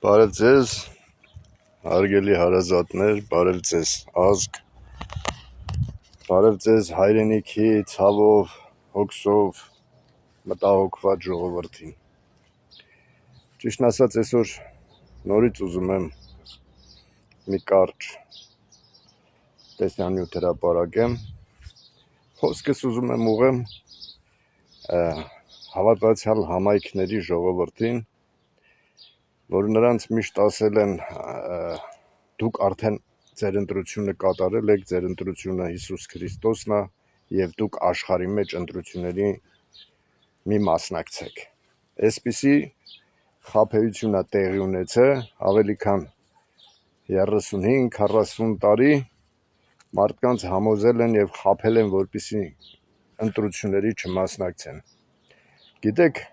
Բարև ձեզ, հարգելի հարազատներ, բարև ձեզ ազգ, բարև ձեզ հայրենիքի ցավով, հոգսով մտահոգված ժողովրդին։ Ճիշտն ասած, այսօր նորից ուզում եմ մի կարճ տեսանյութ հրապարակեմ, խոսքս ուզում եմ ուղղեմ հավատացյալ համայնքների ժողովրդին, որ նրանց միշտ ասել են դուք արդեն ձեր ընտրությունը կատարել եք, ձեր ընտրությունը Հիսուս Քրիստոսն է եւ դուք աշխարհի մեջ ընտրությունների մի մասնակցեք։ Այսպիսի խաբեություն է տեղի ունեցել ավելի քան 35-40 տարի մարդկանց համոզել են եւ խաբել են, որպեսզի ընտրությունների չմասնակցեն։ Գիտեք,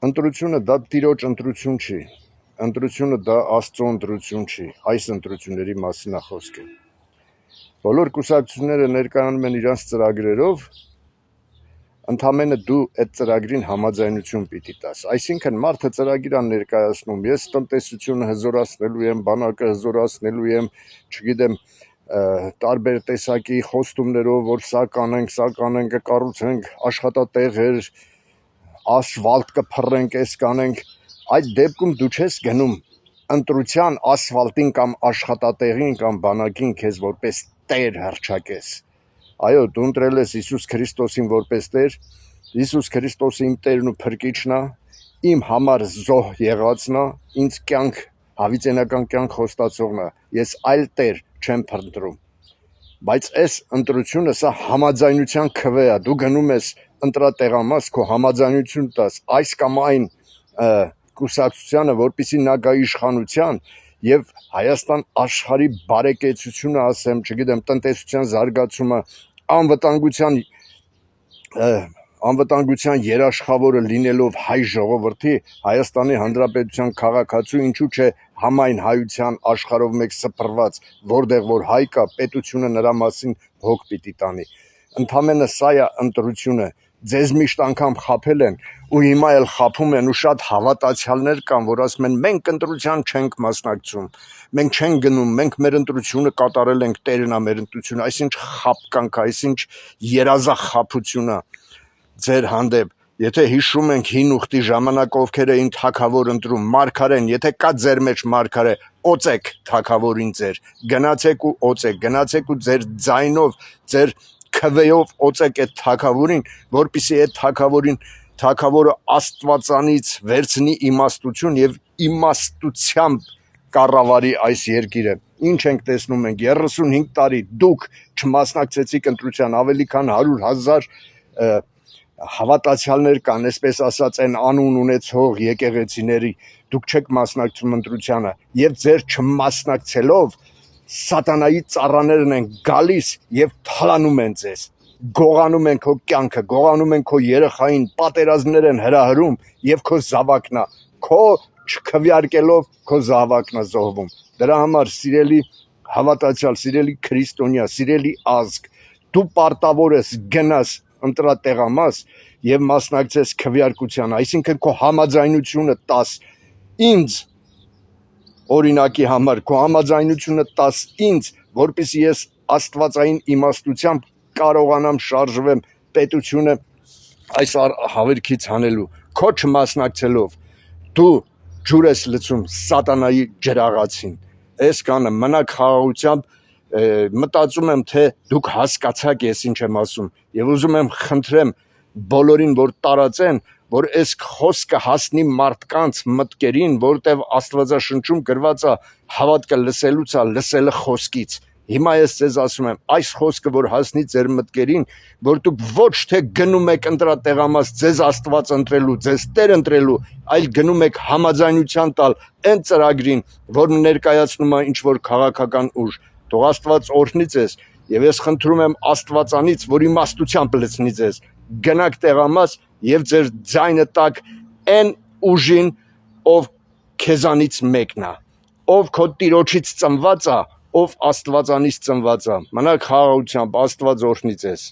ընտրությունը դա տիրոջ ընտրություն չի, ընտրությունը դա Աստծո ընտրություն չի, այս ընտրությունների մասին է խոսքը։ Բոլոր կուսակցությունները ներկայանում են իրենց ծրագրերով, ընդամենը դու այդ ծրագրին համաձայնություն պիտի տաս։ Այսինքն մարդը ծրագիր է ներկայացնում, ես տնտեսությունը հզորացնելու եմ, բանակը հզորացնելու եմ, չգիտեմ, տարբեր տեսակի խոստումներով, որ սա կանենք, կկառուցենք աշխատատեղեր, ասֆալտ կփռենք, այս կանենք, այդ դեպքում դու չես գնում ընտրության ասֆալտին կամ աշխատատեղին կամ բանակին քեզ որպես տեր հռչակես։ Այո, դու ընտրել ես Հիսուս Քրիստոսին որպես տեր, Հիսուս Քրիստոսը իմ տերն ու փրկիչն է, իմ համար զոհ եղածն է, ինձ կյանք, հավիտենական կյանք խոստացողն է, ես այլ տեր չեմ փնտրում։ Բայց այս ընտրությունը սա համաձայնության քվե է, դու գնում ես ընտրատեղամաս, քո համաձայնություն տաս այս կամ այն կուսակցությանը, որպեսզի նա գա իշխանության եւ Հայաստան աշխարհի բարեկեցությունը, ասեմ, չգիտեմ, տնտեսության զարգացումը, անվտանգության երաշխավորը լինելով հայ ժողովրդի, Հայաստանի Հանրապետության քաղաքացու, ինչու՞ չէ համայն հայության աշխարհով մեկ սփռված, որտեղ որ հայ կա, պետությունը նրա մասին հոգ պիտի տանի։ Ընդամենը սա է ընտրությունը, ձեզ միշտ անգամ խաբել են ու հիմա էլ խաբում են ու շատ հավատացյալներ կան, որ ասում են մենք ընտրության չենք մասնակցում, մենք չենք գնում, մենք մեր ընտրությունը կատարել ենք, տերն է մեր ընտրությունը, այսինչ խաբկանք, այսինչ երազախաբություն է ձեր հանդեպ։ Եթե հիշում ենք հին ուխտի ժամանակ ովքեր էին թագավոր ընտրում, մարգարեն, եթե կա ձեր մեջ մարգարե, օծեք թագավորին ձեր, գնացեք ու օծեք, գնացեք ու ձեր ձայնով, ձեր քվեով օծեք այդ թագավորին, որպեսզի այդ թագավորը Աստվածանից վերցնի իմաստություն եւ իմաստությամբ կառավարի այս երկիրը։ Ինչ ենք տեսնում մենք 35 տարի դուք չմասնակցեցիք ընտրության, ավելի քան 100,000 հավատացյալներ կան, այսպես ասած, այն անուն ունեցող եկեղեցիների, դուք չեք մասնակցում ընտրությանը եւ ձեր չմասնակցելով սատանայի ծառաներն են գալիս եւ թալանում են ձեզ, գողանում են քո կյանքը, գողանում են քո երեխային, պատերազմներ են հրահրում եւ քո զավակն է, քո չքվյարկելով քո զավակն է զոհվում։ Դրա համար սիրելի հավատացյալ, սիրելի քրիստոնյա, սիրելի ազգ, դու պարտավոր ես գնաս ընտրատեղամաս եւ մասնակցես քվյարկության, այսինքն քո համաձայնությունը տաս ինձ օրինակի համար, քո համաձայնությունը տաս ինձ, որպեսզի ես աստվածային իմաստությամբ կարողանամ շարժվեմ պետությունը այս հավերքից հանելու, քո չմասնակցելով դու ջուր ես լցում սատանայի ջրաղացին։ Այս կանը մնաք խաղաղությամբ, մտածում եմ, թե դուք հասկացաք ես ինչ եմ ասում եւ ուզում եմ խնդրեմ բոլորին, որ տարածեն, որ այս խոսքը հասնի մարդկանց մտքերին, որտեղ Աստվածաշնչում գրված է հավատքը լսելուց է, լսելը խոսքից։ Հիմա ես ձեզ ասում եմ, այս խոսքը որ հասնի ձեր մտքերին, որ դուք ոչ թե գնում եք ընտրատեղամաս ձեզ Աստված ընտրելու, ձեզ Տեր ընտրելու, այլ գնում եք համաձայնության տալ այն ծրագրին, որը ներկայացնում է ինչ որ քաղաքական ուժ։ Թող Աստված օրհնի ձեզ եւ ես խնդրում եմ Աստվածանից, որ իմաստությամբ լցնի ձեզ։ Գնաք տեղամաս եւ ձեր ձայնը տակ այն ուժին, ով քեզանից մեկն է, ով քո տիրոջից ծնված է, ով Աստվածանից ծնված է։ Մնաք խաղաղությամբ, Աստված օրհնի ձեզ։